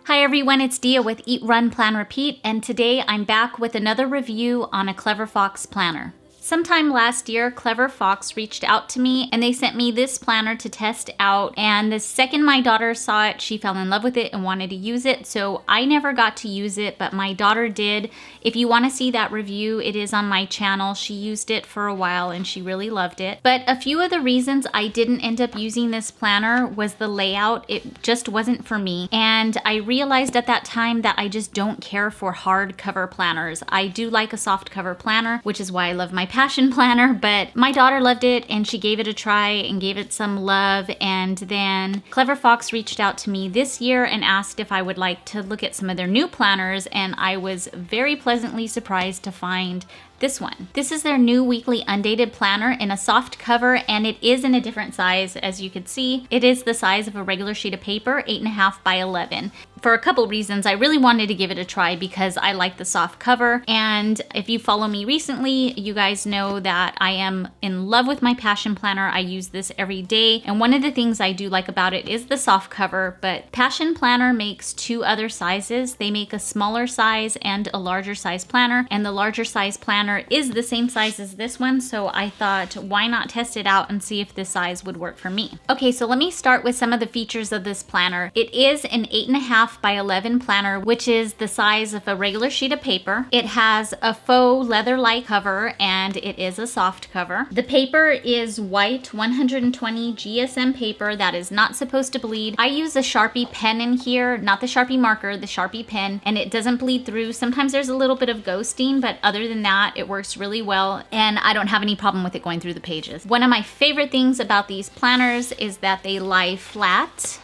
Hi everyone, it's Dia with Eat, Run, Plan, Repeat, and today I'm back with another review on a Clever Fox planner. Sometime last year, Clever Fox reached out to me and they sent me this planner to test out, and the second my daughter saw it, she fell in love with it and wanted to use it, so I never got to use it, but my daughter did. If you want to see that review, it is on my channel. She used it for a while and she really loved it. But a few of the reasons I didn't end up using this planner was the layout. It just wasn't for me, and I realized at that time that I just don't care for hardcover planners. I do like a soft cover planner, which is why I love my passion planner, but my daughter loved it and she gave it a try and gave it some love, and then Clever Fox reached out to me this year and asked if I would like to look at some of their new planners, and I was very pleasantly surprised to find this one. This is their new weekly undated planner in a soft cover, and it is in a different size. As you can see, it is the size of a regular sheet of paper, 8.5 by 11. For a couple reasons, I really wanted to give it a try because I like the soft cover, and if you follow me recently, you guys know that I am in love with my passion planner. I use this every day, and one of the things I do like about it is the soft cover, but Passion Planner makes two other sizes. They make a smaller size and a larger size planner, and the larger size planner is the same size as this one, so I thought, why not test it out and see if this size would work for me. Okay, so let me start with some of the features of this planner. It is an 8.5 by 11 planner, which is the size of a regular sheet of paper. It has a faux leather-like cover, and it is a soft cover. The paper is white 120 GSM paper that is not supposed to bleed. I use a Sharpie pen in here, not the Sharpie marker, the Sharpie pen, and it doesn't bleed through. Sometimes there's a little bit of ghosting, but other than that, it works really well, and I don't have any problem with it going through the pages. One of my favorite things about these planners is that they lie flat.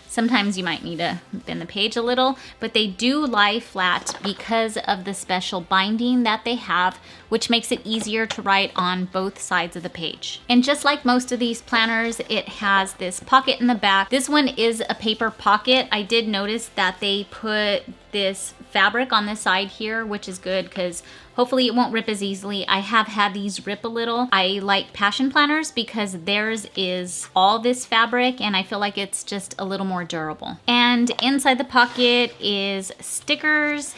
Sometimes you might need to bend the page a little, but they do lie flat because of the special binding that they have, which makes it easier to write on both sides of the page. And just like most of these planners, it has this pocket in the back. This one is a paper pocket. I did notice that they put this fabric on the side here, which is good because hopefully it won't rip as easily. I have had these rip a little. I like passion planners because theirs is all this fabric, and I feel like it's just a little more durable. And inside the pocket is stickers,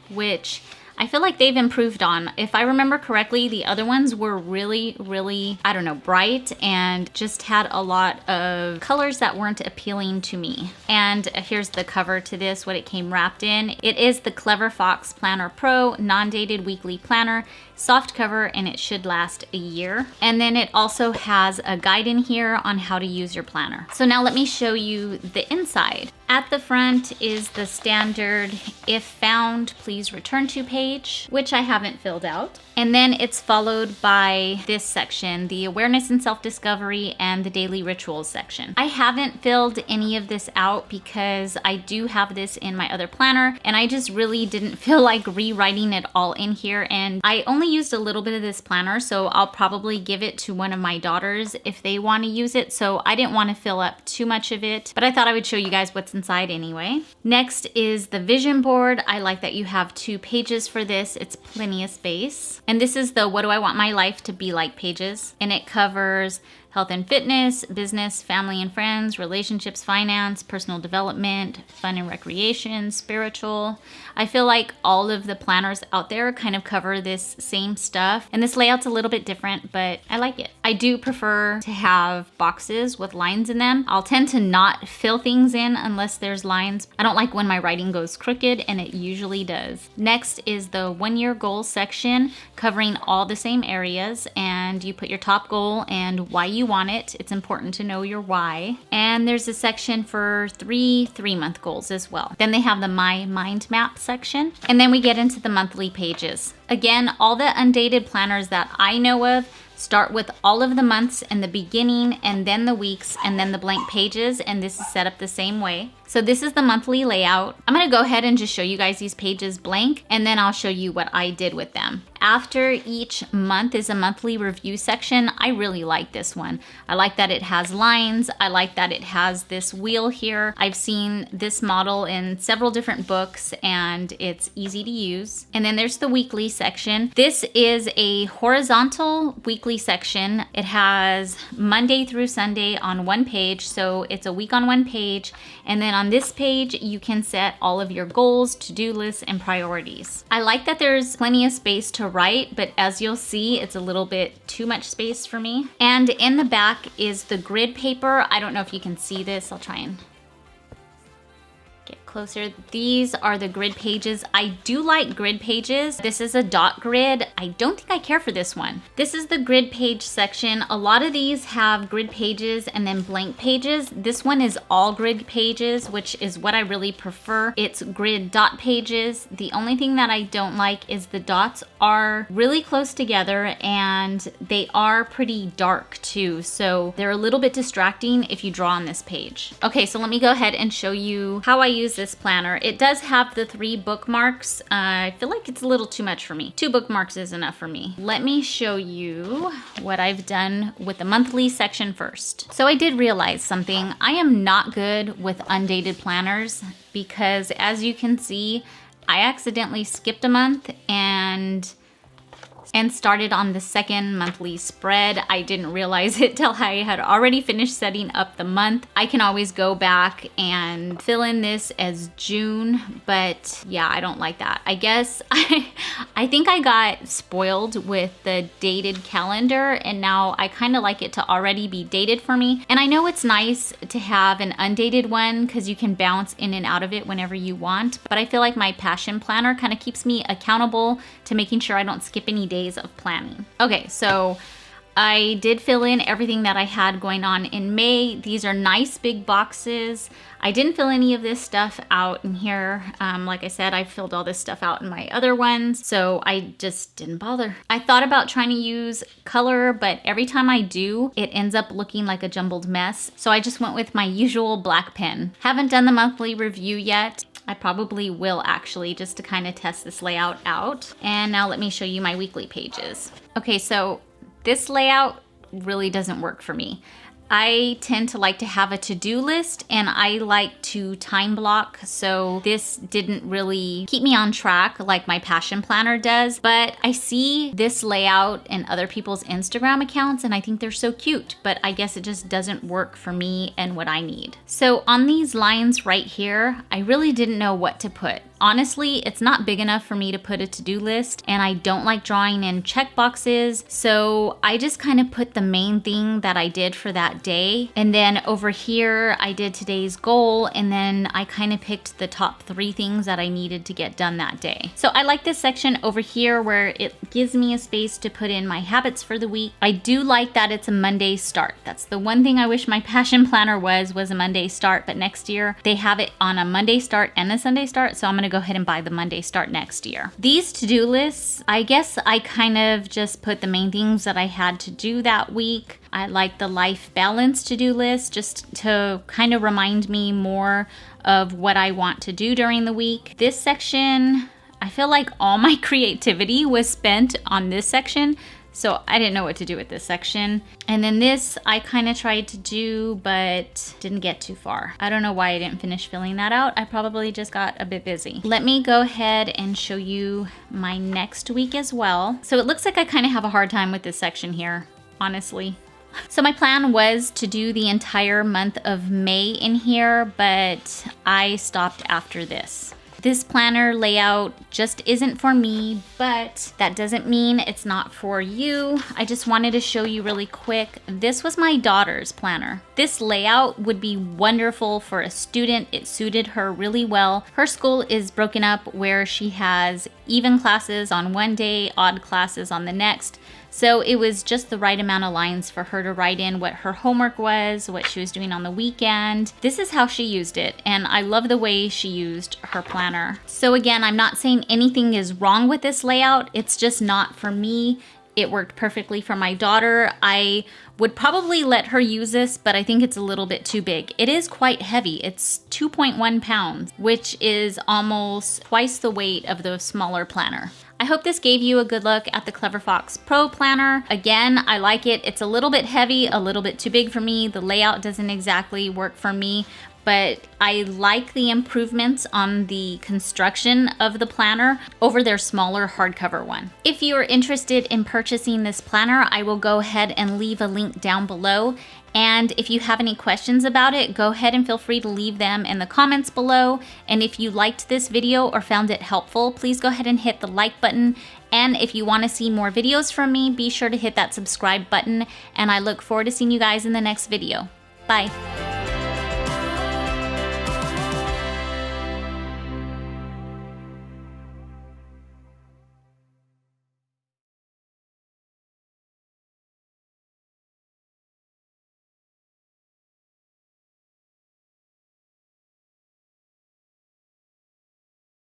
which I feel like they've improved on. If I remember correctly, the other ones were really, I don't know, bright and just had a lot of colors that weren't appealing to me. And here's the cover to this, what it came wrapped in. It is the Clever Fox Planner Pro non-dated weekly planner, soft cover, and it should last a year. And then it also has a guide in here on how to use your planner. So now let me show you the inside. At the front is the standard "if found, please return to" page, which I haven't filled out. And then it's followed by this section, the awareness and self-discovery and the daily rituals section. I haven't filled any of this out because I do have this in my other planner, and I just really didn't feel like rewriting it all in here. And I only used a little bit of this planner, so I'll probably give it to one of my daughters if they want to use it. So I didn't want to fill up too much of it, but I thought I would show you guys what's inside anyway. Next is the vision board. I like that you have 2 pages for this. It's plenty of space. And this is the "what do I want my life to be like" pages, and it covers health and fitness, business, family and friends, relationships, finance, personal development, fun and recreation, spiritual. I feel like all of the planners out there kind of cover this same stuff, and this layout's a little bit different, but I like it. I do prefer to have boxes with lines in them. I'll tend to not fill things in unless there's lines. I don't like when my writing goes crooked, and it usually does. Next is the 1-year goals section, covering all the same areas, and you put your top goal and why you want it. It's important to know your why. And there's a section for 3 3-month goals as well. Then they have the My Mind Map section, and then we get into the monthly pages. Again, all the undated planners that I know of start with all of the months in the beginning, and then the weeks, and then the blank pages, and this is set up the same way. So this is the monthly layout. I'm gonna go ahead and just show you guys these pages blank, and then I'll show you what I did with them. After each month is a monthly review section. I really like this one. I like that it has lines. I like that it has this wheel here. I've seen this model in several different books, and it's easy to use. And then there's the weekly section. This is a horizontal weekly section. It has Monday through Sunday on one page, so it's a week on one page, and then on this page, you can set all of your goals, to-do lists, and priorities. I like that there's plenty of space to write, but as you'll see, it's a little bit too much space for me. And in the back is the grid paper. I don't know if you can see this. I'll try and get closer. These are the grid pages. I do like grid pages. This is a dot grid. I don't think I care for this one. This is the grid page section. A lot of these have grid pages and then blank pages. This one is all grid pages, which is what I really prefer. It's grid dot pages. The only thing that I don't like is the dots are really close together and they are pretty dark too. So they're a little bit distracting if you draw on this page. Okay, so let me go ahead and show you how I use this planner. It does have the 3 bookmarks. I feel like it's a little too much for me. 2 bookmarks is enough for me. Let me show you what I've done with the monthly section first. So I did realize something. I am not good with undated planners because, as you can see, I accidentally skipped a month and started on the second monthly spread. I didn't realize it till I had already finished setting up the month. I can always go back and fill in this as June, but yeah, I don't like that. I guess I think I got spoiled with the dated calendar, and now I kind of like it to already be dated for me. And I know it's nice to have an undated one because you can bounce in and out of it whenever you want, but I feel like my passion planner kind of keeps me accountable to making sure I don't skip any days of planning. Okay, so I did fill in everything that I had going on in May. These are nice big boxes. I didn't fill any of this stuff out in here. Like I said, I filled all this stuff out in my other ones, so I just didn't bother. I thought about trying to use color, but every time I do, it ends up looking like a jumbled mess. So I just went with my usual black pen. Haven't done the monthly review yet. I probably will actually, just to kind of test this layout out. And now let me show you my weekly pages. Okay, so this layout really doesn't work for me. I tend to like to have a to-do list and I like to time block, so this didn't really keep me on track like my passion planner does, but I see this layout in other people's Instagram accounts and I think they're so cute, but I guess it just doesn't work for me and what I need. So on these lines right here, I really didn't know what to put. Honestly, it's not big enough for me to put a to-do list, and I don't like drawing in check boxes, so I just kind of put the main thing that I did for that day. And then over here, I did today's goal, and then I kind of picked the top 3 things that I needed to get done that day. So I like this section over here where it gives me a space to put in my habits for the week. I do like that it's a Monday start. That's the one thing I wish my passion planner was a Monday start, but next year they have it on a Monday start and a Sunday start, so I'm gonna go ahead and buy the Monday start next year. These to-do lists, I guess I kind of just put the main things that I had to do that week. I like the life balance to-do list just to kind of remind me more of what I want to do during the week. This section, I feel like all my creativity was spent on this section, so I didn't know what to do with this section. And then this I kind of tried to do, but didn't get too far. I don't know why I didn't finish filling that out. I probably just got a bit busy. Let me go ahead and show you my next week as well. So it looks like I kind of have a hard time with this section here, honestly. So my plan was to do the entire month of May in here, but I stopped after this. This planner layout just isn't for me, but that doesn't mean it's not for you. I just wanted to show you really quick. This was my daughter's planner. This layout would be wonderful for a student. It suited her really well. Her school is broken up where she has even classes on one day, odd classes on the next. So it was just the right amount of lines for her to write in what her homework was, what she was doing on the weekend. This is how she used it, and I love the way she used her planner. So again, I'm not saying anything is wrong with this layout. It's just not for me. It worked perfectly for my daughter. I would probably let her use this, but I think it's a little bit too big. It is quite heavy. It's 2.1 pounds, which is almost twice the weight of the smaller planner. I hope this gave you a good look at the Clever Fox Pro Planner. Again, I like it. It's a little bit heavy, a little bit too big for me. The layout doesn't exactly work for me, but I like the improvements on the construction of the planner over their smaller hardcover one. If you are interested in purchasing this planner, I will go ahead and leave a link down below. And if you have any questions about it, go ahead and feel free to leave them in the comments below. And if you liked this video or found it helpful, please go ahead and hit the like button. And if you want to see more videos from me, be sure to hit that subscribe button. And I look forward to seeing you guys in the next video. Bye.